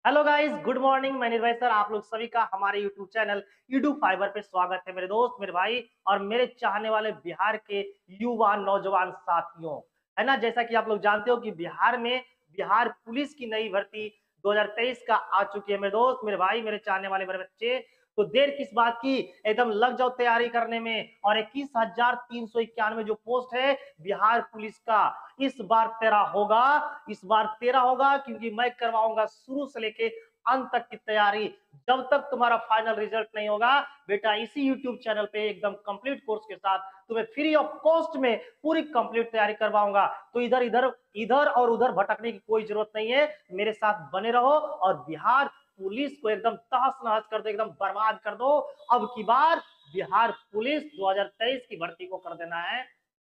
Hello guys, good morning. मैं निर्भय sir, आप लोग सभी का हमारे यूट्यूब चैनल यूट्यूब फाइबर पे स्वागत है। मेरे दोस्त, मेरे भाई और मेरे चाहने वाले बिहार के युवा नौजवान साथियों, है ना। जैसा कि आप लोग जानते हो कि बिहार में बिहार पुलिस की नई भर्ती 2023 का आ चुकी है। मेरे दोस्त, मेरे भाई, मेरे चाहने वाले मेरे बच्चे, तो देर किस बात की, एकदम लग जाओ तैयारी करने में। और 21,391 जो पोस्ट है बिहार पुलिस का, इस बार तेरा होगा। इस बार तेरा होगा क्योंकि मैं करवाऊंगा शुरू से लेके अंत तक की तैयारी। जब तक तुम्हारा फाइनल रिजल्ट नहीं होगा बेटा, इसी यूट्यूब चैनल पे एकदम कंप्लीट कोर्स के साथ तुम्हें फ्री ऑफ कॉस्ट में पूरी कंप्लीट तैयारी करवाऊंगा। तो इधर इधर इधर और उधर भटकने की कोई जरूरत नहीं है, मेरे साथ बने रहो और बिहार पुलिस को एकदम तहस नहस कर दो, एकदम बर्बाद कर दो। अब की बार बिहार पुलिस 2023 की भर्ती को कर देना है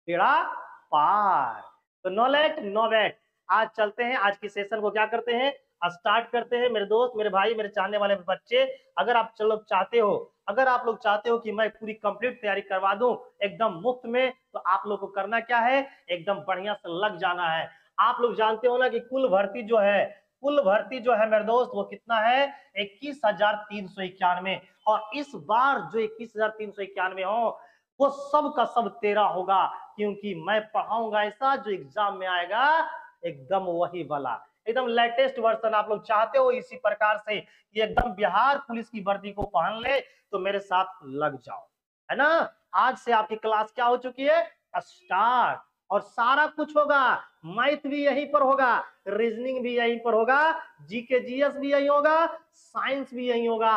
बेड़ा पार। तो नो लेट नो वेट, आज चलते हैं, आज की सेशन को क्या करते हैं, स्टार्ट करते हैं। मेरे दोस्त, मेरे भाई, मेरे चाहने वाले बच्चे, अगर आप लोग चाहते हो, अगर आप लोग चाहते हो कि मैं पूरी कंप्लीट तैयारी करवा दूं एकदम मुफ्त में, तो आप लोग को करना क्या है, एकदम बढ़िया से लग जाना है। आप लोग जानते हो ना कि कुल भर्ती जो है, कुल भर्ती जो है मेरे दोस्त, वो कितना है, 21,391। और इस बार जो 21,391 हो, वो सब का सब तेरा होगा, क्योंकि मैं पढ़ाऊंगा ऐसा जो एग्जाम में आएगा एकदम वही वाला, एकदम लेटेस्ट वर्जन। आप लोग चाहते हो इसी प्रकार से कि एकदम बिहार पुलिस की वर्दी को पहन ले, तो मेरे साथ लग जाओ, है ना। आज से आपकी क्लास क्या हो चुकी है, स्टार्ट। और सारा कुछ होगा, मैथ भी यहीं पर होगा, रीजनिंग भी यहीं पर होगा, जीके जीएस भी यहीं होगा, साइंस भी यहीं होगा,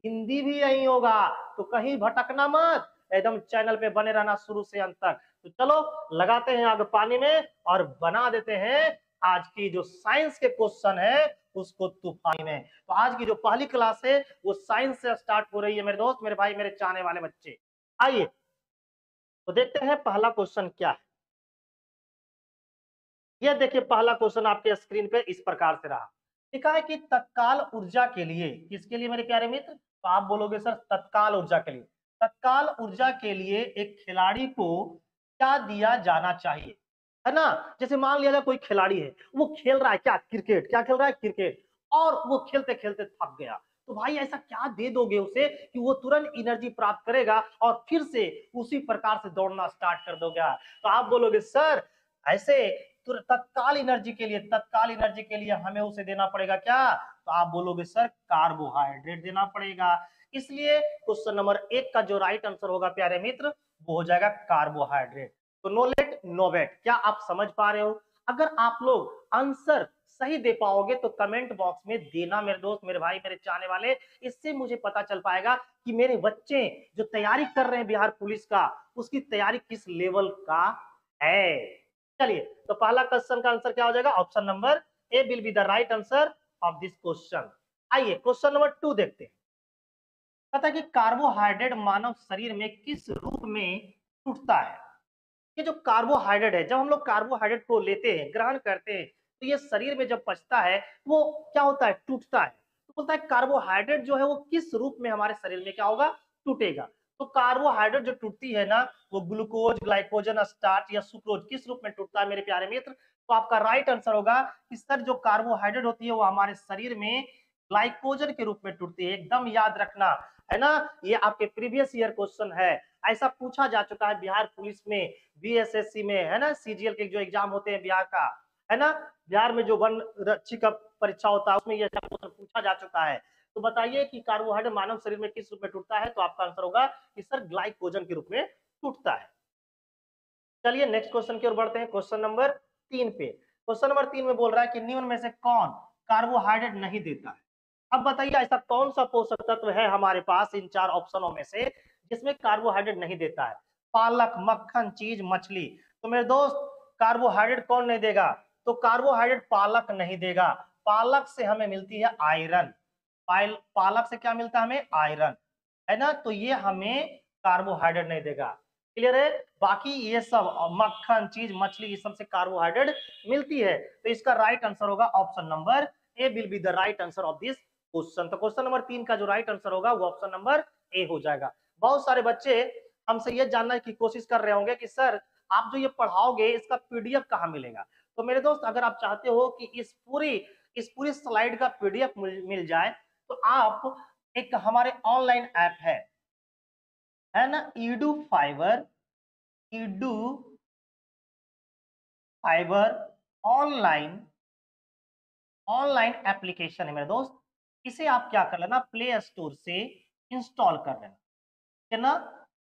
हिंदी भी यहीं होगा। तो कहीं भटकना मत, एकदम चैनल पे बने रहना शुरू से अंत तक। तो चलो लगाते हैं आग पानी में और बना देते हैं आज की जो साइंस के क्वेश्चन है उसको तूफानी में। तो आज की जो पहली क्लास है वो साइंस से स्टार्ट हो रही है मेरे दोस्त, मेरे भाई, मेरे चाहने वाले बच्चे। आइए तो देखते हैं पहला क्वेश्चन क्या है। ये देखिए पहला क्वेश्चन आपके स्क्रीन पे इस प्रकार से रहा। लिखा है कि तत्काल ऊर्जा के लिए, किसके लिए मेरे प्यारे मित्र, तो आप बोलोगे सर तत्काल ऊर्जा के लिए। तत्काल ऊर्जा के लिए एक खिलाड़ी को क्या दिया जाना चाहिए, है ना। जैसे मान लिया जाए कोई खिलाड़ी है, वो खेल रहा है क्या, क्रिकेट, क्या खेल रहा है, क्रिकेट, और वो खेलते खेलते थक गया, तो भाई ऐसा क्या दे दोगे उसे कि वो तुरंत एनर्जी प्राप्त करेगा और फिर से उसी प्रकार से दौड़ना स्टार्ट कर दोगे। तो आप बोलोगे सर ऐसे तत्काल एनर्जी के लिए, तत्काल एनर्जी के लिए हमें उसे देना पड़ेगा क्या, तो आप बोलोगे सर कार्बोहाइड्रेट देना पड़ेगा। इसलिए क्वेश्चन नंबर 1 का जो राइट आंसर होगा प्यारे मित्र, वो हो जाएगा कार्बोहाइड्रेट। तो नो लेट नो वेट, क्या आप समझ पा रहे हो। अगर आप लोग आंसर सही दे पाओगे तो कमेंट बॉक्स में देना मेरे दोस्त, मेरे भाई, मेरे चाहने वाले। इससे मुझे पता चल पाएगा कि मेरे बच्चे जो तैयारी कर रहे हैं बिहार पुलिस का, उसकी तैयारी किस लेवल का है। चलिए तो पहला क्वेश्चन का आंसर क्या हो जाएगा, option number A will be the right answer of this question. आइए क्वेश्चन नंबर 2 देखते हैं। पता है कि कार्बोहाइड्रेट मानव शरीर में किस रूप में टूटता है। ये जो कार्बोहाइड्रेट है, जब हम लोग कार्बोहाइड्रेट को लेते हैं, ग्रहण करते हैं, तो ये शरीर में जब पचता है वो क्या होता है, टूटता है। तो बोलता है कार्बोहाइड्रेट जो है वो किस रूप में हमारे शरीर में क्या होगा, टूटेगा। तो कार्बोहाइड्रेट जो टूटती है ना, वो ग्लूकोज, ग्लाइकोजन, स्टार्च या सुक्रोज, किस रूप में टूटता है मेरे प्यारे मित्र। तो आपका राइट आंसर होगा कि सर जो कार्बोहाइड्रेट होती है वो हमारे शरीर में ग्लाइकोजन के रूप में टूटती है। एकदम याद रखना, है ना। ये आपके प्रीवियस ईयर क्वेश्चन है, ऐसा पूछा जा चुका है बिहार पुलिस में, बीएसएससी में, है ना। सीजीएल के जो एग्जाम होते हैं बिहार का, है ना, बिहार में जो वन रक्षी का परीक्षा होता है उसमें ये क्वेश्चन पूछा जा चुका है। तो बताइए कि कार्बोहाइड्रेट मानव शरीर में किस रूप में टूटता है, तो आपका आंसर होगा कि सर ग्लाइकोजन के रूप में टूटता है। चलिए नेक्स्ट क्वेश्चन की ओर बढ़ते हैं, क्वेश्चन नंबर 3 पे। क्वेश्चन नंबर 3 में बोल रहा है कि निम्न में से कौन कार्बोहाइड्रेट नहीं देता है। अब बताइए ऐसा कौन सा पोषक तत्व है हमारे पास इन 4 ऑप्शनों में से जिसमें कार्बोहाइड्रेट नहीं देता है। पालक, मक्खन, चीज, मछली। तो मेरे दोस्त कार्बोहाइड्रेट कौन नहीं देगा, तो कार्बोहाइड्रेट पालक नहीं देगा। पालक से हमें मिलती है आयरन, पालक से क्या मिलता है हमें, आयरन, है ना। तो ये हमें कार्बोहाइड्रेट नहीं देगा। क्लियर है। बाकी ये सब मक्खन, चीज, मछली, ये सब से कार्बोहाइड्रेट मिलती है। तो इसका राइट आंसर होगा option number A will be the right answer of this question. तो क्वेश्चन नंबर 3 का जो राइट आंसर होगा वो ऑप्शन नंबर ए हो जाएगा। बहुत सारे बच्चे हमसे ये जानने की कोशिश कर रहे होंगे कि सर आप जो ये पढ़ाओगे इसका पीडीएफ कहाँ मिलेगा। तो मेरे दोस्त अगर आप चाहते हो कि इस पूरी इस पूरी स्लाइड का पीडीएफ मिल जाए तो आप एक हमारे ऑनलाइन ऐप है ना, Edu fibre online online application है मेरे दोस्त। इसे आप क्या कर लेना, प्ले स्टोर से इंस्टॉल कर लेना, है ना।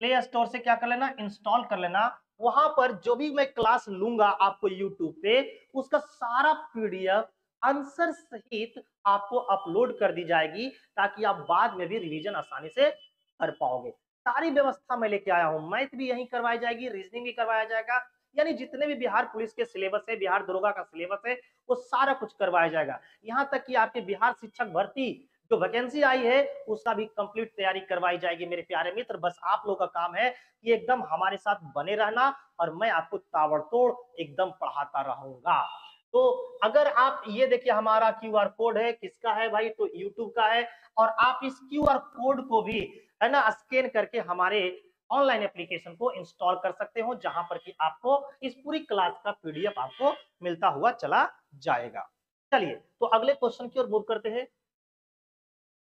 प्ले स्टोर से क्या कर लेना, इंस्टॉल कर लेना। वहां पर जो भी मैं क्लास लूंगा आपको यूट्यूब पे, उसका सारा पीडीएफ आंसर सहित आपको अपलोड कर दी जाएगी, ताकि आप बाद में भी रिवीजन आसानी से कर पाओगे। सारी व्यवस्था मैं लेके आया हूं, मैथ भी यहीं करवाई जाएगी, रीजनिंग भी करवाया जाएगा, यानी जितने भी बिहार पुलिस के सिलेबस है, बिहार दरोगा का सिलेबस है, वो सारा कुछ करवाया जाएगा। यहाँ तक कि आपके बिहार शिक्षक भर्ती जो वैकेंसी आई है उसका भी कंप्लीट तैयारी करवाई जाएगी मेरे प्यारे मित्र। बस आप लोगों का काम है कि एकदम हमारे साथ बने रहना, और मैं आपको ताबड़तोड़ एकदम पढ़ाता रहूंगा। तो अगर आप ये देखिए, हमारा क्यूआर कोड है, किसका है भाई, तो यूट्यूब का है। और आप इस क्यूआर कोड को भी, है ना, स्कैन करके हमारे ऑनलाइन एप्लीकेशन को इंस्टॉल कर सकते हो, जहां पर कि आपको इस पूरी क्लास का पीडीएफ आपको मिलता हुआ चला जाएगा। चलिए, तो अगले क्वेश्चन की ओर मूव करते हैं।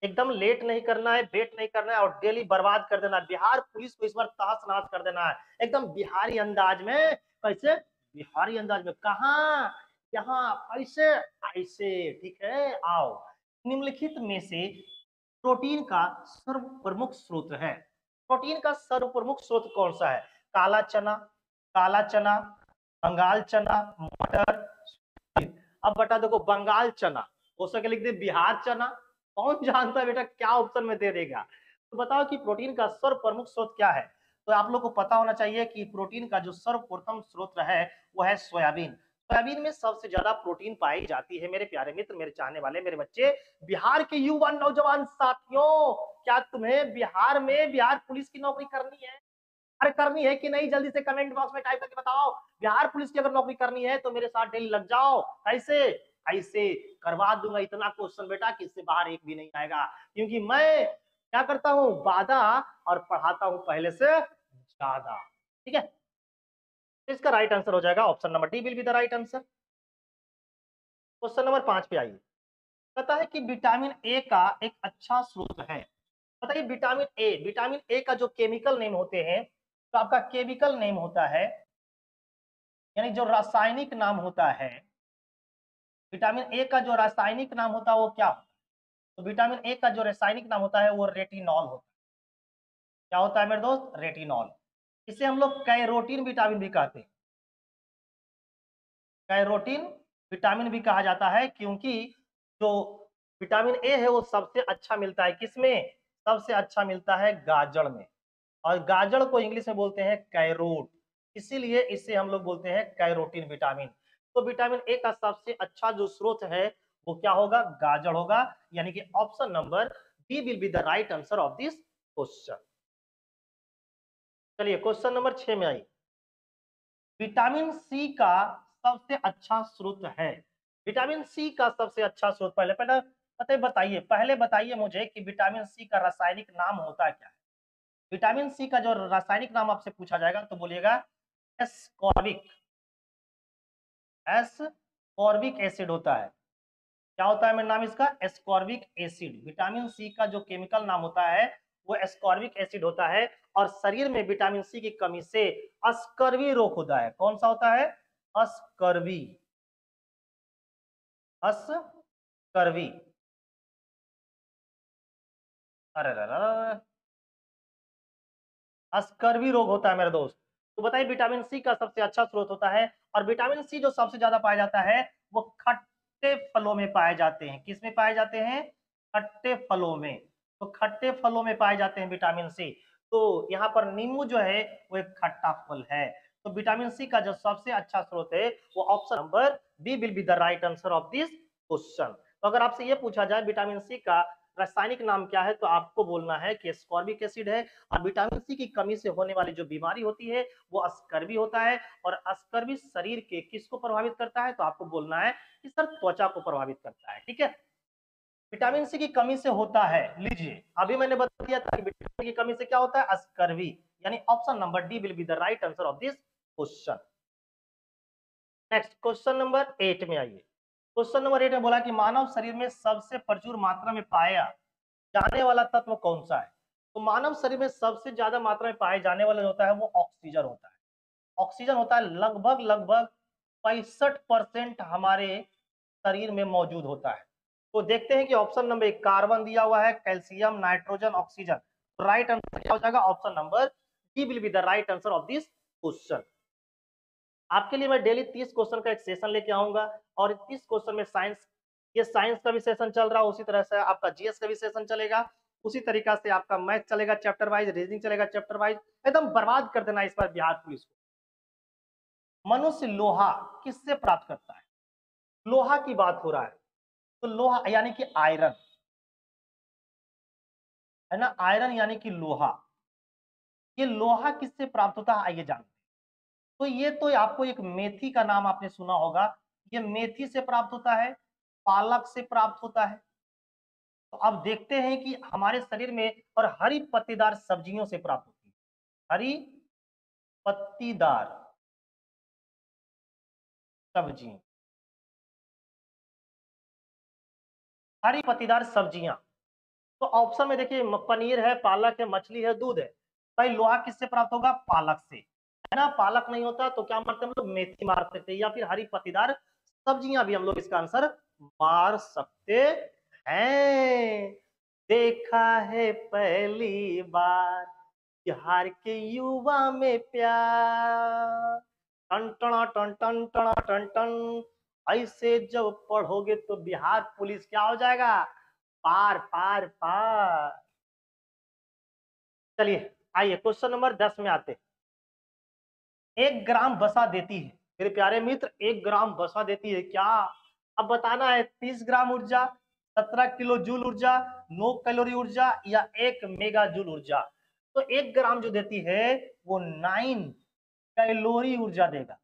एकदम लेट नहीं करना है, वेट नहीं करना है, और डेली बर्बाद कर देना है। बिहार पुलिस को इस बार तहस नहस कर देना है, एकदम बिहारी अंदाज में। कैसे बिहारी अंदाज में, कहा, यहाँ, ऐसे ऐसे, ठीक है। आओ, निम्नलिखित में से प्रोटीन का सर्व प्रमुख स्रोत है। प्रोटीन का सर्व प्रमुख स्रोत कौन सा है? काला चना, काला चना, बंगाल चना, मटर। अब बता देखो, बंगाल चना हो सके लिख दे बिहार चना, कौन जानता है बेटा क्या ऑप्शन में दे देगा। तो बताओ कि प्रोटीन का सर्व प्रमुख स्रोत क्या है। तो आप लोग को पता होना चाहिए कि प्रोटीन का जो सर्वप्रथम स्रोत है वो है सोयाबीन। सोयाबीन में सबसे ज्यादा प्रोटीन पाई जाती है मेरे प्यारे मित्र, मेरे चाहने वाले, मेरे बच्चे, बिहार के युवा नौजवान साथियों। क्या तुम्हें बिहार में बिहार पुलिस की नौकरी करनी है? अरे करनी है कि नहीं, जल्दी से कमेंट बॉक्स में टाइप करके बताओ। बिहार पुलिस की अगर नौकरी करनी है तो मेरे साथ डेली लग जाओ। कैसे? ऐसे करवा दूंगा इतना क्वेश्चन बेटा कि इससे बाहर एक भी नहीं आएगा, क्योंकि मैं क्या करता हूं, वादा, और पढ़ाता हूं पहले से ज्यादा। ठीक है, तो इसका राइट आंसर हो जाएगा option number D will be the right answer. Question number 5 पे आइए। पता है कि विटामिन ए का एक अच्छा स्रोत है। बताइए, विटामिन ए का जो केमिकल नेम होते हैं, तो आपका केमिकल नेम होता है, यानी जो रासायनिक नाम होता है, विटामिन ए का जो रासायनिक नाम होता है वो क्या होता है? तो विटामिन ए का जो रासायनिक नाम होता है वो रेटिनॉल होता है। क्या होता है मेरे दोस्त? रेटिनॉल। इसे हम लोग कैरोटीन विटामिन भी कहते हैं, कैरोटीन विटामिन भी कहा जाता है, क्योंकि जो विटामिन ए है वो सबसे अच्छा मिलता है किसमें? सबसे अच्छा मिलता है गाजर में, और गाजर को इंग्लिश में बोलते हैं कैरोट, इसीलिए इसे हम लोग बोलते हैं कैरोटीन विटामिन। तो विटामिन ए का सबसे अच्छा जो स्रोत है वो क्या होगा? गाजर होगा, यानी कि option number B will be the right answer of this question. चलिए, क्वेश्चन नंबर 6 में आई। विटामिन सी का सबसे अच्छा स्रोत है। विटामिन सी का सबसे अच्छा स्रोत, पहले पहले बताइए, पहले बताइए मुझे कि विटामिन सी का रासायनिक नाम होता क्या है। विटामिन सी का जो रासायनिक नाम आपसे पूछा जाएगा तो बोलिएगा एस्कॉर्बिक, एस्कॉर्बिक एसिड होता है। क्या होता है मेरा नाम इसका? Ascorbic acid. विटामिन सी का जो केमिकल नाम होता है वो एस्कॉर्बिक एसिड होता है, और शरीर में विटामिन सी की कमी से अस्कर्वी रोग होता है। कौन सा होता है? अस्कर्वी, अस्कर्वी। अरे अस्कर्वी रोग होता है मेरे दोस्त। तो बताइए, विटामिन सी का सबसे अच्छा स्रोत होता है, और विटामिन सी जो सबसे ज्यादा पाया जाता है वो खट्टे फलों में पाए जाते हैं। किस में पाए जाते हैं? खट्टे फलों में। तो खट्टे फलों में पाए जाते हैं विटामिन सी। तो यहाँ पर नींबू जो है वो एक खट्टा फल है। तो विटामिन सी का जो सबसे अच्छा स्रोत है वो option number B will be the right answer of this question. तो अगर आपसे ये पूछा जाए विटामिन सी का रासायनिक नाम क्या है, तो आपको बोलना है कि एस्कॉर्बिक एसिड है। और विटामिन सी की कमी से होने वाली जो बीमारी होती है वो अस्कर्वी होता है, और अस्कर्वी शरीर के किसको प्रभावित करता है? तो आपको बोलना है कि सर त्वचा को प्रभावित करता है। ठीक है, विटामिन सी की कमी से होता है, लीजिए अभी मैंने बता दिया था कि विटामिन की कमी से क्या होता है? अस्कर्वी, यानी option number D will be the right answer of this question. Next question number 8 में आइए। क्वेश्चन नंबर 8 में बोला कि मानव शरीर में सबसे प्रचुर मात्रा में पाया जाने वाला तत्व कौन सा है। तो मानव शरीर में सबसे ज्यादा मात्रा में पाए जाने वाला जो होता है वो ऑक्सीजन होता है। ऑक्सीजन होता है लगभग लगभग 65% हमारे शरीर में मौजूद होता है। तो देखते हैं कि ऑप्शन नंबर 1 कार्बन दिया हुआ है, calcium, nitrogen, oxygen. Right answer क्या हो जाएगा? Option number D will be the right answer of this question. आपके लिए मैं डेली 30 क्वेश्चन का एक सेशन लेके आऊंगा और 30 क्वेश्चन में साइंस, ये साइंस का भी सेशन चल रहा है, उसी तरह से आपका जीएस का भी सेशन चलेगा, उसी तरीका से आपका मैथ चलेगा चैप्टर वाइज, रीजनिंग चलेगा चैप्टर वाइज। एकदम बर्बाद कर देना इस बार बिहार पुलिस को। मनुष्य लोहा किससे प्राप्त करता है? लोहा की बात हो रहा है, तो लोहा यानी कि आयरन, है ना, आयरन यानी कि लोहा। ये लोहा किससे प्राप्त होता है आइए जानते हैं। तो ये तो आपको एक मेथी का नाम आपने सुना होगा, ये मेथी से प्राप्त होता है, पालक से प्राप्त होता है। तो अब देखते हैं कि हमारे शरीर में और हरी पत्तीदार सब्जियों से प्राप्त होती है, हरी पत्तीदार सब्जी, हरी पत्तीदार सब्जियां। तो ऑप्शन में देखिए पनीर है, पालक है, मछली है, दूध है। भाई लोहा किससे प्राप्त होगा? पालक से, है ना। पालक नहीं होता तो क्या मारते हम लोग? मेथी मार सकते हैं, या फिर हरी पत्तीदार सब्जियां भी हम लोग इसका आंसर मार सकते हैं। देखा है पहली बार बिहार के युवा में प्यार, टन टना टन टन टना टन टन, ऐसे जब पढ़ोगे तो बिहार पुलिस क्या हो जाएगा? पार पार पार। चलिए आइए क्वेश्चन नंबर 10 में आते। 1 ग्राम वसा देती है मेरे प्यारे मित्र, 1 ग्राम वसा देती है क्या? अब बताना है 30 ग्राम ऊर्जा, 17 किलो जूल ऊर्जा, 9 कैलोरी ऊर्जा या 1 मेगा जूल ऊर्जा। तो 1 ग्राम जो देती है वो 9 कैलोरी ऊर्जा देगा,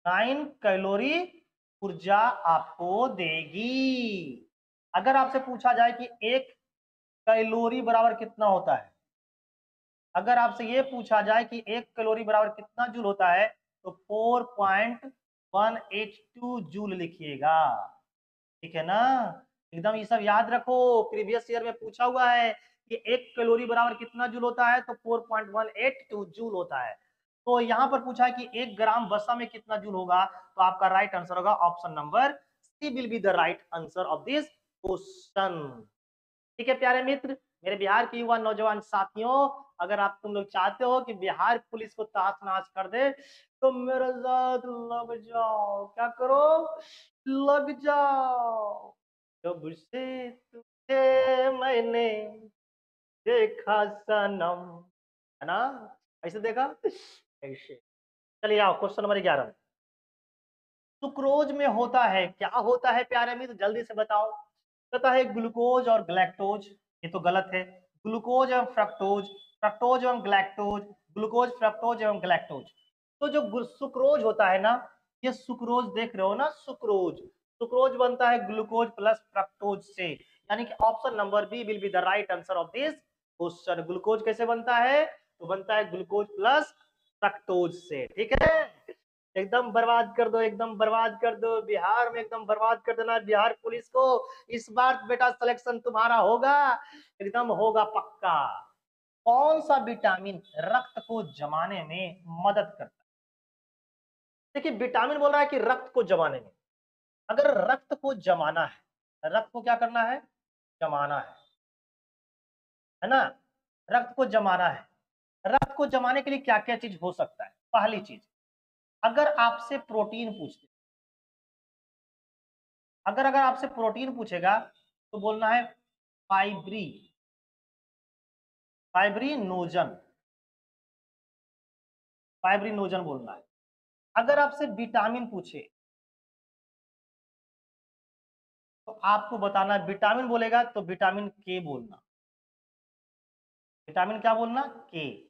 9 कैलोरी ऊर्जा आपको देगी। अगर आपसे पूछा जाए कि 1 कैलोरी बराबर कितना होता है, अगर आपसे ये पूछा जाए कि 1 कैलोरी बराबर कितना जूल होता है, तो 4.182 जूल लिखिएगा। ठीक है ना, एकदम ये सब याद रखो, प्रीवियस ईयर में पूछा हुआ है कि 1 कैलोरी बराबर कितना जूल होता है, तो 4.182 जूल होता है। तो यहाँ पर पूछा है कि 1 ग्राम वसा में कितना जूल होगा, तो आपका राइट आंसर होगा option number C will be the right answer of this question. ठीक है प्यारे मित्र, मेरे बिहार के युवा नौजवान साथियों, अगर आप तुम लोग चाहते हो कि बिहार पुलिस को ताश नाश कर दे, तो मेरे साथ लग जाओ। क्या करो? लग जाओ। जब से तुझे मैंने देखा सनम, है ना, ऐसे देखा ऐसे। चलिए आओ क्वेश्चन नंबर 11। सुक्रोज में होता है, क्या होता है प्यारे मित्र, जल्दी से बताओ। कहता है ग्लूकोज और ग्लैक्टोज, ये तो गलत है। ग्लूकोज एवं फ्रक्टोज, फ्रक्टोज एवं ग्लैक्टोज, ग्लूकोज फ्रक्टोज एवं ग्लैक्टोज। तो जो सुक्रोज होता है ना, ये सुक्रोज देख रहे हो ना, सुक्रोज, सुक्रोज बनता है ग्लूकोज प्लस फ्रक्टोज से, यानी कि option number B will be the right answer of this question. Glucose कैसे बनता है? तो बनता है ग्लूकोज प्लस फ्रक्टोज से। ठीक है, एकदम बर्बाद कर दो, एकदम बर्बाद कर दो, बिहार में एकदम बर्बाद कर देना बिहार पुलिस को। इस बार बेटा सिलेक्शन तुम्हारा होगा, एकदम होगा पक्का। कौन सा विटामिन रक्त को जमाने में मदद करता है? देखिए विटामिन बोल रहा है कि रक्त को जमाने में, अगर रक्त को जमाना है, रक्त को क्या करना है? जमाना है ना, रक्त को जमाना है। रक्त को जमाने के लिए क्या क्या चीज हो सकता है? पहली चीज, अगर आपसे प्रोटीन पूछते, अगर अगर आपसे प्रोटीन पूछेगा तो बोलना है फाइब्री, फाइब्रिनोजन, फाइब्रिनोजन बोलना है। अगर आपसे विटामिन पूछे तो आपको बताना है, विटामिन बोलेगा तो विटामिन के बोलना, विटामिन क्या बोलना? के।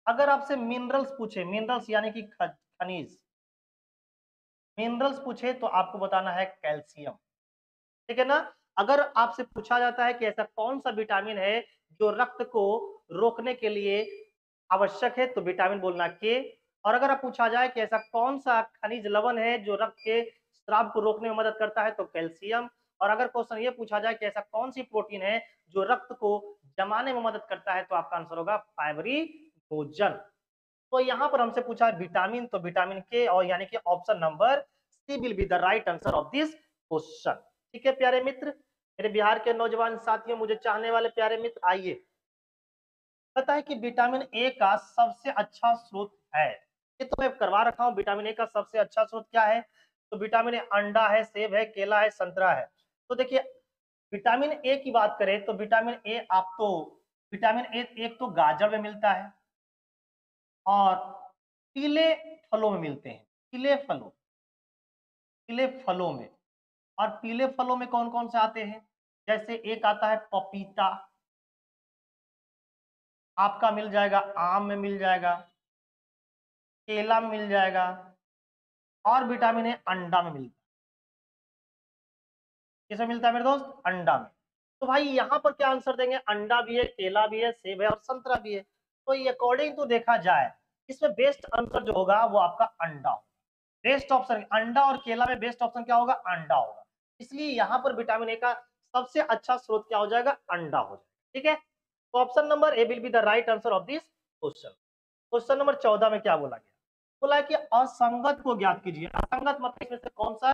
अगर आपसे मिनरल्स पूछे, मिनरल्स यानी कि खनिज, मिनरल्स पूछे तो आपको बताना है कैल्शियम। ठीक है ना। अगर आपसे पूछा जाता है कि ऐसा कौन सा विटामिन है जो रक्त को रोकने के लिए आवश्यक है, तो विटामिन बोलना के। और अगर आप पूछा जाए कि ऐसा कौन सा खनिज लवण है जो रक्त के स्राव को रोकने में मदद करता है तो कैल्शियम। और अगर क्वेश्चन ये पूछा जाए कि ऐसा कौन सी प्रोटीन है जो रक्त को जमाने में मदद करता है, तो आपका आंसर होगा फाइबरी भोजन। तो यहाँ पर हमसे पूछा है विटामिन, तो विटामिन के, और यानी कि option number C will be the right answer of this question. ठीक है प्यारे मित्र, मेरे बिहार के नौजवान साथियों, मुझे चाहने वाले प्यारे मित्र, आइए, पता है कि विटामिन ए का सबसे अच्छा स्रोत है, ये तो मैं करवा रखा हूँ। विटामिन ए का सबसे अच्छा स्रोत क्या है? तो विटामिन ए अंडा है, सेब है, केला है, संतरा है। तो देखिए, विटामिन ए की बात करें तो विटामिन ए आप तो विटामिन ए एक तो गाजर में मिलता है, और पीले फलों में मिलते हैं, पीले फलों में। और पीले फलों में कौन कौन से आते हैं? जैसे एक आता है पपीता, आपका मिल जाएगा, आम में मिल जाएगा, केला में मिल जाएगा, और विटामिन ए अंडा में मिलता है। किसमें मिलता है मेरे दोस्त? अंडा में। तो भाई यहाँ पर क्या आंसर देंगे? अंडा भी है, केला भी है, सेब है और संतरा भी है। तो ये अकॉर्डिंग टू देखा जाए, इसमें बेस्ट आंसर जो होगा वो आपका अंडा होगा। बेस्ट ऑप्शन अंडा और केला में बेस्ट ऑप्शन क्या होगा? अंडा होगा। इसलिए यहाँ पर विटामिन ए का सबसे अच्छा स्रोत क्या हो जाएगा? अंडा हो जाएगा। ठीक है, तो option number A will be the right answer of this question. Question number 14 में क्या बोला गया? बोला कि असंगत को ज्ञात कीजिए। असंगत मतलब इसमें से कौन सा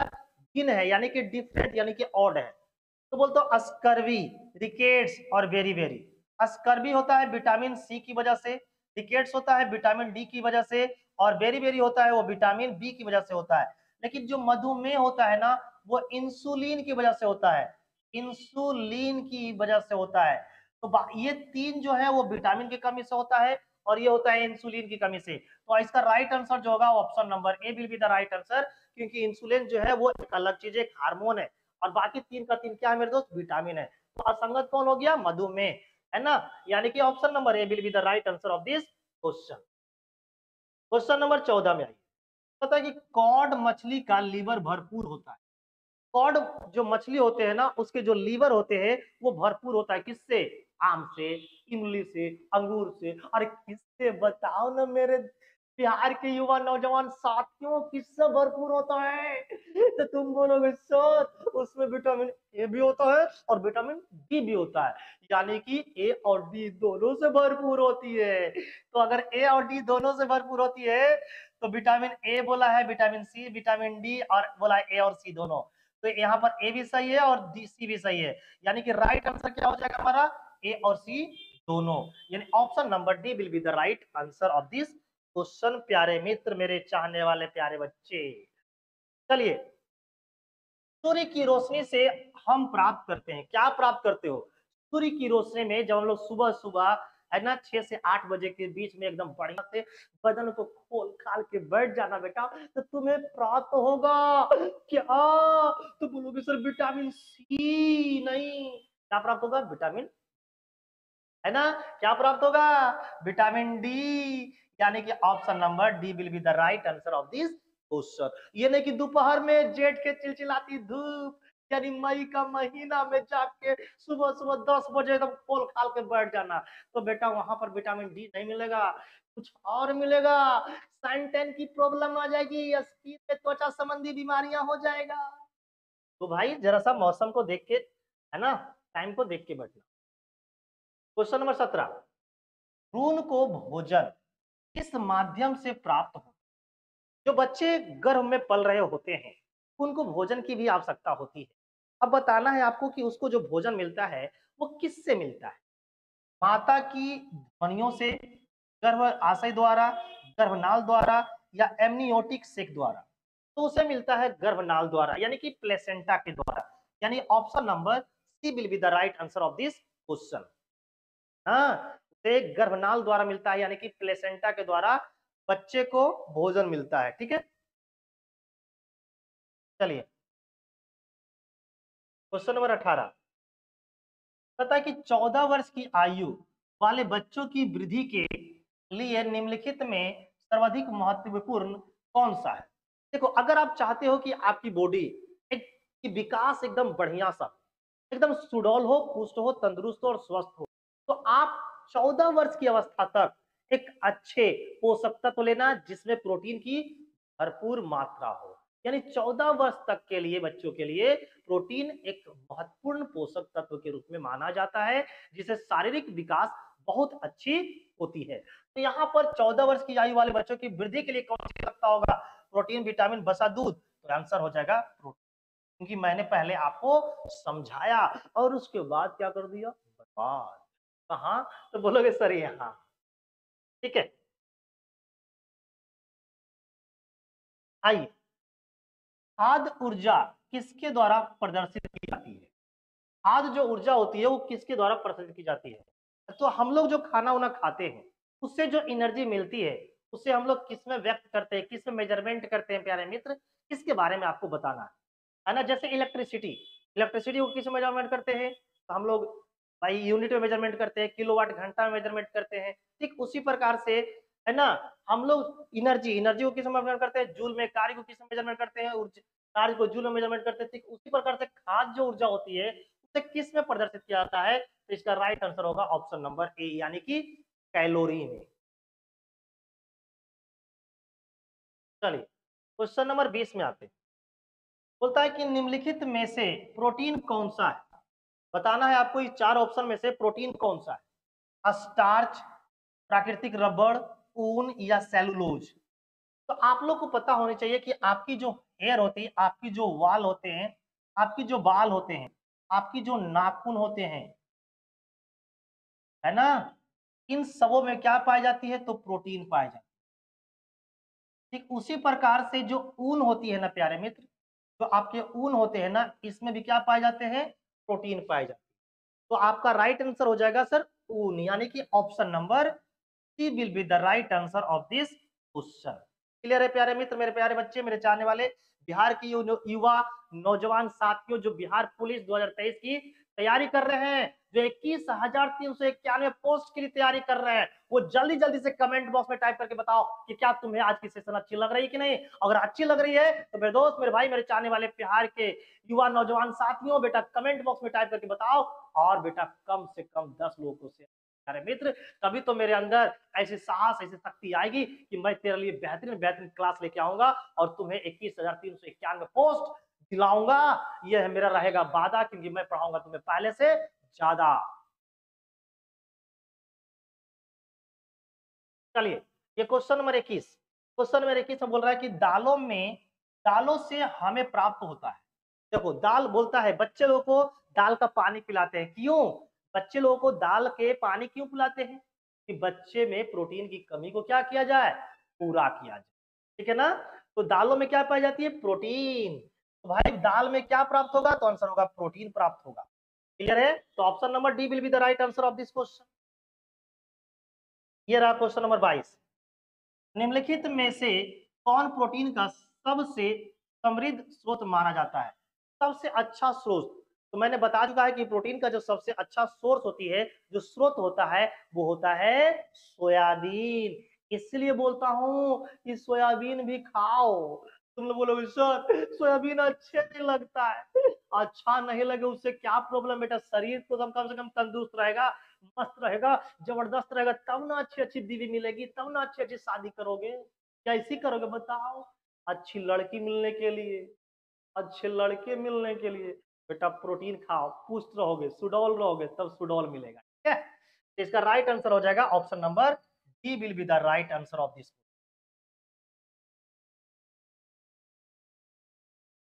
भिन्न है, यानी कि डिफरेंट, यानी कि ऑड है। तो बोलते हो स्कर्वी, रिकेट्स और बेरी बेरी। स्कर्वी होता है विटामिन सी की वजह से, रिकेट्स होता है विटामिन डी की वजह से, और बेरी बेरी होता है वो विटामिन बी की वजह से होता है। लेकिन जो मधुमेह होता है ना, वो इंसुलिन की वजह से होता है, इंसुलिन की वजह से होता है। तो ये तीन जो है वो विटामिन की कमी से होता है, और ये होता है इंसुलिन की कमी से। तो इसका राइट आंसर जो होगा option number A will be the right answer, क्योंकि इंसुलिन जो है वो एक अलग चीज है, एक हार्मोन है, और बाकी तीन का तीन क्या है मेरे दोस्त? विटामिन है। तो असंगत कौन हो गया? मधुमेह, है ना? यानी कि option number A will be the right answer of this question. Question number 14 में आइए, पता है कि कॉड मछली का लीवर भरपूर होता है। कॉड जो मछली होते हैं ना, उसके जो लीवर होते हैं वो भरपूर होता है। किससे? आम से, इमली से, अंगूर से। अरे किससे बताओ ना मेरे बिहार के युवा नौजवान साथियों, किससे भरपूर होता है? तो तुम बोलोगे सर उसमें विटामिन ए भी होता है और विटामिन डी भी होता है, यानी कि ए और डी दोनों से भरपूर होती है। तो अगर ए और डी दोनों से भरपूर होती है तो विटामिन ए बोला है, विटामिन सी, विटामिन डी, और बोला है ए और सी दोनों। तो यहाँ पर ए भी सही है और सी भी सही है, यानी कि राइट आंसर क्या हो जाएगा हमारा? ए और सी दोनों, यानी option number D will be the right answer of this question. प्यारे मित्र, मेरे चाहने वाले प्यारे बच्चे, चलिए, सूर्य की रोशनी से हम प्राप्त करते हैं, क्या प्राप्त करते हो? सूर्य की रोशनी में जब हम लोग सुबह सुबह, है ना, 6 से 8 बजे के बीच में एकदम बढ़िया से बदन को खोल खाल के बैठ जाना बेटा, तो तुम्हें प्राप्त होगा क्या? तो बोलोगे सर विटामिन सी नहीं, क्या प्राप्त होगा? विटामिन, है ना, क्या प्राप्त होगा? विटामिन डी, यानी कि option number D will be the right answer of this question. ये नहीं कि दोपहर में जेठ के चिलचिलाती धूप, यानी मई का महीना में जाके सुबह सुबह 10 बजे एकदम खोल खाल के बैठ जाना, तो बेटा वहां पर विटामिन डी नहीं मिलेगा, कुछ और मिलेगा। सन टैन की प्रॉब्लम आ जाएगी, स्किन में त्वचा संबंधी बीमारियां हो जाएगा। तो भाई जरा सा मौसम को देख के, है ना, टाइम को देख के बैठना। क्वेश्चन नंबर 17, भ्रूण को भोजन किस माध्यम से प्राप्त हो? जो बच्चे गर्भ में पल रहे होते हैं उनको भोजन की भी आवश्यकता होती है। अब बताना है आपको कि उसको जो भोजन मिलता है वो किससे मिलता है? माता की ध्वनियों से, गर्भाशय द्वारा, गर्भनाल द्वारा, या एमनियोटिक सेक द्वारा? तो उसे मिलता है गर्भनाल द्वारा, यानी कि प्लेसेंटा के द्वारा, यानी option number C will be the right answer of this question. हाँ, उसे गर्भनाल द्वारा मिलता है, यानी कि प्लेसेंटा के द्वारा बच्चे को भोजन मिलता है। ठीक है, चलिए, क्वेश्चन नंबर 18, पता है कि 14 वर्ष की आयु वाले बच्चों की वृद्धि के लिए निम्नलिखित में सर्वाधिक महत्वपूर्ण कौन सा है? देखो, अगर आप चाहते हो कि आपकी बॉडी एक की विकास एकदम बढ़िया सा, एकदम सुडौल हो, पुष्ट हो, तंदुरुस्त हो और स्वस्थ हो, तो आप 14 वर्ष की अवस्था तक एक अच्छे पोषक तत्व लेना जिसमें प्रोटीन की भरपूर मात्रा हो। यानी 14 वर्ष तक के लिए बच्चों के लिए प्रोटीन एक महत्वपूर्ण पोषक तत्व के रूप में माना जाता है, जिससे शारीरिक विकास बहुत अच्छी होती है। तो यहाँ पर 14 वर्ष की आयु वाले बच्चों की वृद्धि के लिए कौन सी लगता होगा? प्रोटीन, विटामिन, वसा, दूध। तो आंसर हो जाएगा प्रोटीन, क्योंकि मैंने पहले आपको समझाया और उसके बाद क्या कर दिया? बर्बाद। कहाँ? तो बोलोगे सर यहाँ। ठीक है, आइए, खाद्य ऊर्जा किसके द्वारा प्रदर्शित की जाती है? खाद्य जो ऊर्जा होती है वो किसके द्वारा प्रदर्शित की जाती है? तो हम लोग जो खाना वाना खाते हैं उससे जो एनर्जी मिलती है उसे हम लोग किस में व्यक्त करते हैं, किस में मेजरमेंट करते हैं प्यारे मित्र? किसके बारे में आपको बताना है ना? जैसे इलेक्ट्रिसिटी, इलेक्ट्रिसिटी को किस में मेजरमेंट करते हैं? तो हम लोग भाई यूनिट में मेजरमेंट करते हैं, किलोवाट घंटा में मेजरमेंट करते हैं। ठीक उसी प्रकार से है ना, हम लोग एनर्जी, एनर्जी को किस में मेजरमेंट करते हैं? जूल में। कार्य को किस में मेजरमेंट करते हैं? कार्य को जूल में मेजरमेंट करते हैं। ठीक उसी प्रकार से खाद्य जो ऊर्जा होती है उसे किस में प्रदर्शित किया जाता है? तो इसका राइट आंसर होगा ऑप्शन नंबर ए, यानी कि कैलोरी में। चलिए, क्वेश्चन नंबर 20 में आते हैं। बोलता है कि निम्नलिखित में से प्रोटीन कौन सा है? बताना है आपको, इस चार ऑप्शन में से प्रोटीन कौन सा है? स्टार्च, प्राकृतिक रबड़, ऊन या सेलुलोज। तो आप लोग को पता होनी चाहिए कि आपकी जो हेयर होती है, आपकी जो वाल होते हैं, आपकी जो बाल होते हैं, आपकी जो नाखून होते हैं, है ना, इन सबों में क्या पाई जाती है? तो प्रोटीन पाई जाती है। ठीक उसी प्रकार से जो ऊन होती है ना प्यारे मित्र, जो आपके ऊन होते हैं ना, इसमें भी क्या पाए जाते हैं? प्रोटीन पाए जाते हैं। तो आपका राइट आंसर हो जाएगा सर ऊन, यानी कि option number C will be the right answer of this question. Clear है प्यारे मित्र, मेरे प्यारे बच्चे, मेरे चाहने वाले बिहार की युवा नौजवान साथियों जो बिहार पुलिस 2023 की तैयारी कर रहे हैं, जो 21,391 पोस्ट के लिए तैयारी कर रहे हैं, वो जल्दी जल्दी से कमेंट बॉक्स में टाइप करके बताओ कि क्या तुम्हें आज की सेशन अच्छी लग रही है कि नहीं। अगर अच्छी लग रही है तो मेरे दोस्त, मेरे भाई, मेरे चाहने वाले बिहार के युवा नौजवान साथियों, बेटा कमेंट बॉक्स में टाइप करके बताओ। और बेटा कम से कम 10 लोगों को शेयर, अरे मित्र, तभी तो मेरे अंदर ऐसी साहस, ऐसी शक्ति आएगी कि मैं तेरे लिए बेहतरीन बेहतरीन क्लास लेके आऊंगा और तुम्हें 21,391 पोस्ट दिलाऊंगा। यह मेरा रहेगा वादा, क्योंकि मैं पढ़ाऊंगा तुम्हें पहले से ज्यादा। चलिए, ये क्वेश्चन नंबर 21, क्वेश्चन नंबर 21 में बोल रहा है कि दालों से हमें प्राप्त होता है। देखो, दाल बोलता है बच्चे लोगों को दाल का पानी पिलाते हैं, क्यों? बच्चे लोगों को दाल के पानी क्यों पिलाते हैं? कि बच्चे में प्रोटीन की कमी को क्या किया जाए? पूरा किया जाए। ठीक है ना? तो दालों में क्या पाई जाती है? प्रोटीन। तो भाई दाल में क्या प्राप्त होगा? तो आंसर होगा प्रोटीन प्राप्त होगा। क्लियर है? तो option number D will be the right answer of this question. ये रहा क्वेश्चन नंबर 22। निम्नलिखित में से कौन प्रोटीन का सबसे समृद्ध स्रोत माना जाता है? सबसे अच्छा स्रोत, तो मैंने बता चुका है कि प्रोटीन का जो सबसे अच्छा सोर्स होती है, जो स्रोत होता है, वो होता है सोयाबीन। इसलिए बोलता हूं कि सोयाबीन भी खाओ। तुम लोग बोलोगे सर सोयाबीन अच्छे नहीं लगता है। अच्छा नहीं लगे उससे क्या प्रॉब्लम बेटा? शरीर तो कम से कम तंदुरुस्त रहेगा, मस्त रहेगा, जबरदस्त रहेगा, तब ना अच्छी अच्छी बीवी मिलेगी, तब ना अच्छी अच्छी शादी करोगे। क्या ऐसी करोगे बताओ? अच्छी लड़की मिलने के लिए, अच्छे लड़के मिलने के लिए बेटा प्रोटीन खाओ, पुष्ट रहोगे, सुडौल रहोगे, तब सुडौल मिलेगा। ठीक है? तो इसका राइट आंसर हो जाएगा option number D will be the right answer of this.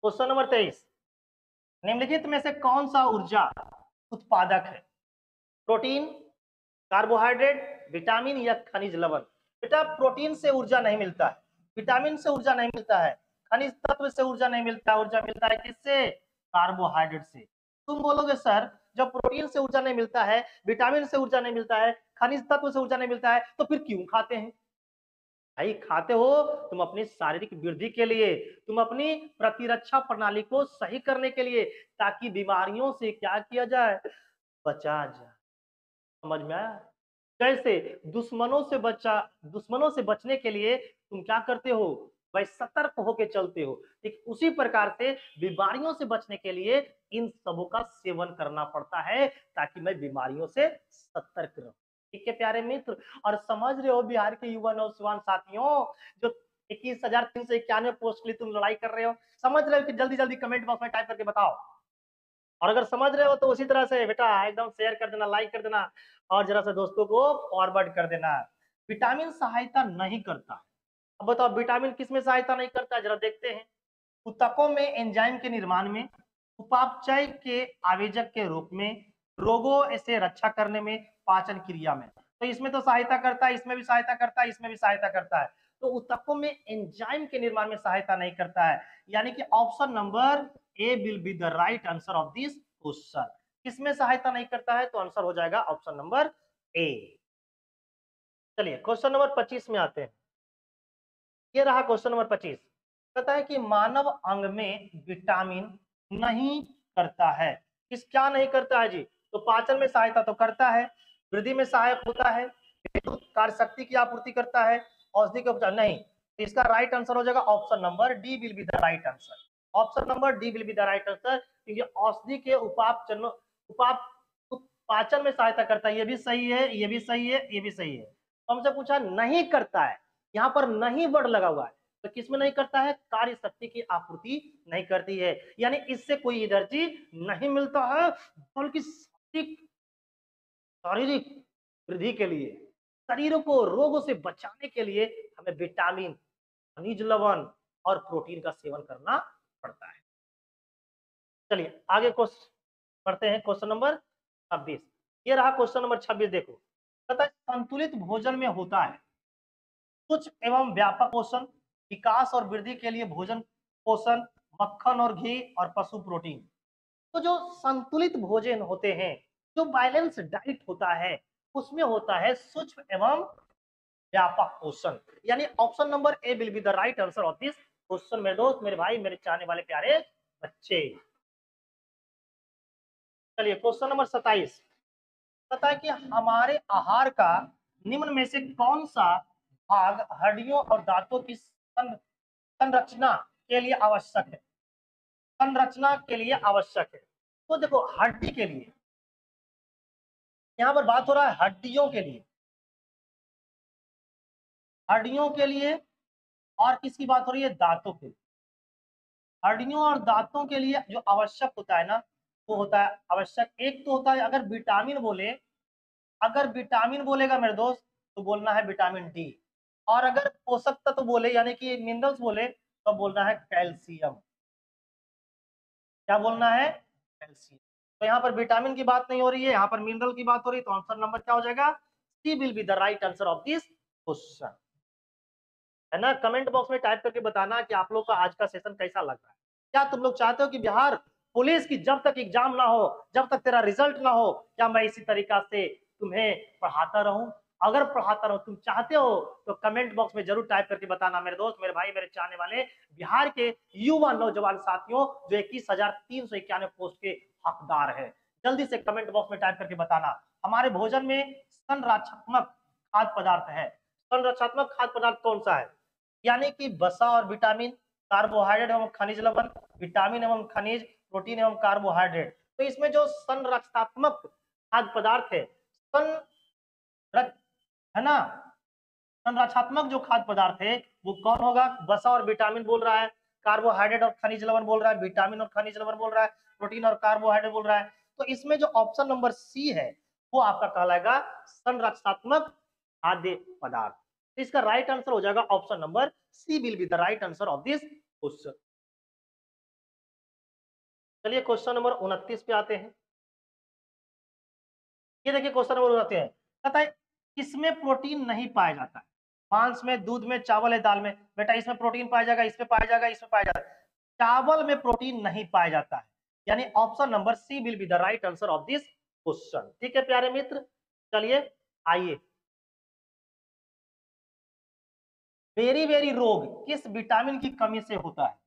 Question number 23, निम्नलिखित में से कौन सा ऊर्जा उत्पादक है? प्रोटीन, कार्बोहाइड्रेट, विटामिन या खनिज लवण। बेटा प्रोटीन से ऊर्जा नहीं मिलता है, विटामिन से ऊर्जा नहीं मिलता है, खनिज तत्व से ऊर्जा नहीं मिलता है। ऊर्जा मिलता है किससे? कार्बोहाइड्रेट से। तुम बोलोगे सर जब प्रोटीन से ऊर्जा नहीं मिलता है, विटामिन से ऊर्जा नहीं मिलता है, खनिज तत्व से ऊर्जा नहीं मिलता है, तो फिर क्यों खाते हैं? भाई खाते हो तुम अपनी शारीरिक वृद्धि के लिए, तुम अपनी प्रतिरक्षा प्रणाली को सही करने के लिए, ताकि बीमारियों से क्या किया जाए? बचा जाए। समझ में आया? कैसे? दुश्मनों से बचने के लिए तुम क्या करते हो? भाई सतर्क होके चलते हो। ठीक उसी प्रकार से बीमारियों से बचने के लिए इन सबों का सेवन करना पड़ता है, ताकि मैं बीमारियों से सतर्क रहूं। ठीक है प्यारे मित्र, और समझ रहे हो बिहार के युवा नौजवान साथियों, जो 21,391 पोस्ट के लिए तुम लड़ाई कर रहे हो। समझ रहे हो कि जल्दी जल्दी कमेंट बॉक्स में टाइप करके बताओ। और अगर समझ रहे हो तो उसी तरह से बेटा एकदम शेयर कर देना, लाइक कर देना और जरा सा दोस्तों को फॉरवर्ड कर देना। विटामिन सहायता नहीं करता। अब बताओ विटामिन किस में सहायता नहीं करता है, जरा देखते हैं। ऊतकों में एंजाइम के निर्माण में, उपापचय के आवेजक के रूप में, रोगों से रक्षा करने में, पाचन क्रिया में। तो इसमें तो सहायता करता है, इसमें भी सहायता करता है, इसमें भी सहायता करता है। तो ऊतकों में एंजाइम के निर्माण में सहायता नहीं करता है, यानी कि option number A will be the right answer of this question. किसमें सहायता नहीं करता है, तो आंसर हो जाएगा ऑप्शन नंबर ए। चलिए क्वेश्चन नंबर 25 में आते हैं। ये रहा क्वेश्चन नंबर 25। कहता है कि मानव अंग में विटामिन नहीं करता है। किस क्या नहीं करता है जी, तो पाचन में सहायता तो करता है, वृद्धि में सहायक होता है, कार्य शक्ति की आपूर्ति करता है, औषधि के उपचार नहीं। तो इसका राइट आंसर हो जाएगा option number D will be the right answer. Option number D will be the right answer, क्योंकि औषधि के उपाप पाचन में सहायता करता है। ये भी सही है, ये भी सही है, ये भी सही है। तो हमसे पूछा नहीं करता है, यहाँ पर नहीं वर्ड लगा हुआ है, तो किसमें नहीं करता है, कार्य शक्ति की आपूर्ति नहीं करती है, यानी इससे कोई एनर्जी नहीं मिलता है, बल्कि शारीरिक वृद्धि के लिए, शरीर को रोगों से बचाने के लिए हमें विटामिन, खनिज लवण और प्रोटीन का सेवन करना पड़ता है। चलिए आगे क्वेश्चन पढ़ते हैं, क्वेश्चन नंबर 26। ये रहा क्वेश्चन नंबर 26। देखो कहता है संतुलित भोजन में होता है सूक्ष्म एवं व्यापक पोषण, विकास और वृद्धि के लिए भोजन पोषण, मक्खन और घी और पशु प्रोटीन। तो जो संतुलित भोजन होते हैं, जो बैलेंस डाइट होता है, उसमें होता है सूक्ष्म एवं व्यापक पोषण, यानी option number A will be the right answer of this question. मेरे दोस्त, मेरे भाई, मेरे चाहने वाले प्यारे बच्चे। चलिए क्वेश्चन नंबर 27 कहता है कि हमारे आहार का निम्न में से कौन सा भाग हड्डियों और दांतों की संरचना के लिए आवश्यक है, संरचना के लिए आवश्यक है। तो देखो हड्डी के लिए, यहां पर बात हो रहा है हड्डियों के लिए, हड्डियों के लिए, और किसकी बात हो रही है, दांतों के लिए। हड्डियों और दांतों के लिए जो आवश्यक होता है ना, वो होता है आवश्यक, एक तो होता है अगर विटामिन बोले, अगर विटामिन बोलेगा मेरे दोस्त तो बोलना है विटामिन डी, और अगर पोषक तत्व बोले यानी कि मिनरल्स बोले तो बोलना है कैल्शियम। क्या बोलना है, कैल्शियम। तो यहाँ पर विटामिन की बात नहीं हो रही है, यहाँ पर मिनरल की बात हो रही है, तो आंसर नंबर क्या हो जाएगा, C will be the right answer of this question. है ना, कमेंट बॉक्स में टाइप करके बताना कि आप लोग का आज का सेशन कैसा लग रहा है। क्या तुम लोग चाहते हो कि बिहार पुलिस की जब तक एग्जाम ना हो, जब तक तेरा रिजल्ट ना हो, क्या मैं इसी तरीका से तुम्हें पढ़ाता रहूं? अगर पढ़ाता रहूं तुम चाहते हो तो कमेंट बॉक्स में जरूर टाइप करके बताना मेरे दोस्त, मेरे भाई, मेरे चाहने वाले बिहार के युवा नौजवान साथियों जो 21,391 पोस्ट के हकदार है। जल्दी से कमेंट बॉक्स में टाइप करके बताना। हमारे भोजन में संरचनात्मक खाद्य पदार्थ है। संरचनात्मक खाद्य पदार्थ कौन सा है, यानी कि वसा और विटामिन, कार्बोहाइड्रेट एवं खनिज लवण, विटामिन एवं खनिज, प्रोटीन एवं कार्बोहाइड्रेट। तो इसमें जो संरचनात्मक खाद्य पदार्थ है, है ना, संरचनात्मक जो खाद्य पदार्थ है वो कौन होगा, वसा और विटामिन बोल रहा है, कार्बोहाइड्रेट और खनिज लवण बोल रहा है, विटामिन और खनिज लवण बोल रहा है, प्रोटीन और कार्बोहाइड्रेट बोल रहा है। तो इसमें जो ऑप्शन नंबर सी है वो आपका कहलाएगा संरचनात्मक खाद्य पदार्थ। तो इसका राइट आंसर हो जाएगा option number C will be the right answer of this question. चलिए क्वेश्चन नंबर 29 पे आते हैं। ये देखिए क्वेश्चन नंबर 29 है, कहता है किसमें प्रोटीन नहीं पाया जाता है, मांस में, दूध में, चावल या दाल में। बेटा इसमें प्रोटीन पाया जाएगा, इसमें पाया जाएगा, इसमें पाया जाएगा। चावल में प्रोटीन नहीं पाया जाता है, यानी option number C will be the right answer of this question. ठीक है प्यारे मित्र, चलिए आइए। बेरी बेरी रोग किस विटामिन की कमी से होता है,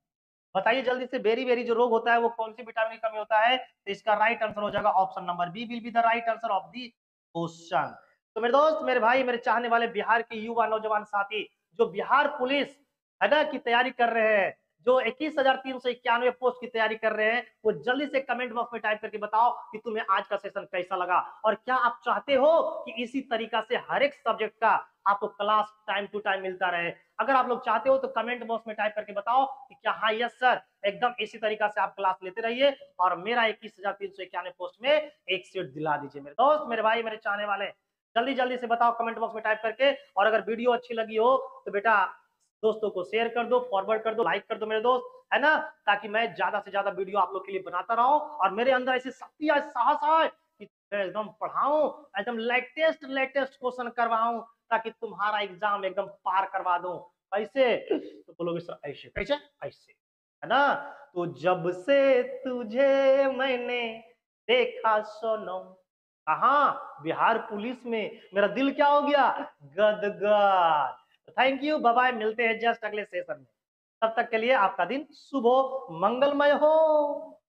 बताइए जल्दी से। बेरी बेरी जो रोग होता है वो कौन सी विटामिन की कमी होता है, तो इसका राइट आंसर हो जाएगा option number B will be the right answer of the question. तो मेरे दोस्त, मेरे भाई, मेरे चाहने वाले बिहार के युवा नौजवान साथी जो बिहार पुलिस है ना की तैयारी कर रहे हैं, जो 21,391 पोस्ट की तैयारी कर रहे हैं, वो जल्दी से कमेंट बॉक्स में टाइप करके बताओ कि तुम्हें आज का सेशन कैसा लगा, और क्या आप चाहते हो कि इसी तरीका से हर एक सब्जेक्ट का आपको क्लास टाइम टू टाइम मिलता रहे। अगर आप लोग चाहते हो तो कमेंट बॉक्स में टाइप करके बताओ कि क्या हाँ यस सर, एकदम इसी तरीका से आप क्लास लेते रहिए और मेरा 21,391 पोस्ट में एक सीट दिला दीजिए। मेरे दोस्त, मेरे भाई, मेरे चाहने वाले, जल्दी जल्दी से बताओ कमेंट बॉक्स में टाइप करके। और अगर वीडियो अच्छी लगी हो तो बेटा दोस्तों को शेयर कर दो, फॉरवर्ड कर दो, लाइक कर दो मेरे दोस्त, है ना, ताकि मैं ज्यादा से ज्यादा वीडियो आप लोग के लिए बनाता रहूं और मेरे अंदर ऐसी शक्ति है, साहस है कि मैं एकदम पढ़ाऊं, एकदम लेटेस्ट लेटेस्ट क्वेश्चन करवाऊं ताकि तुम्हारा एग्जाम एकदम पार करवा दूं। कैसे? तो बोलोगे सर ऐसे कैसे? ऐसे, है ना। तो जब से तुझे मैंने देखा सोनम, कहा बिहार पुलिस में, मेरा दिल क्या हो गया? गदगद। थैंक यू, बाय बाय, मिलते हैं जस्ट अगले सेशन में। तब तक के लिए आपका दिन शुभ हो, मंगलमय हो।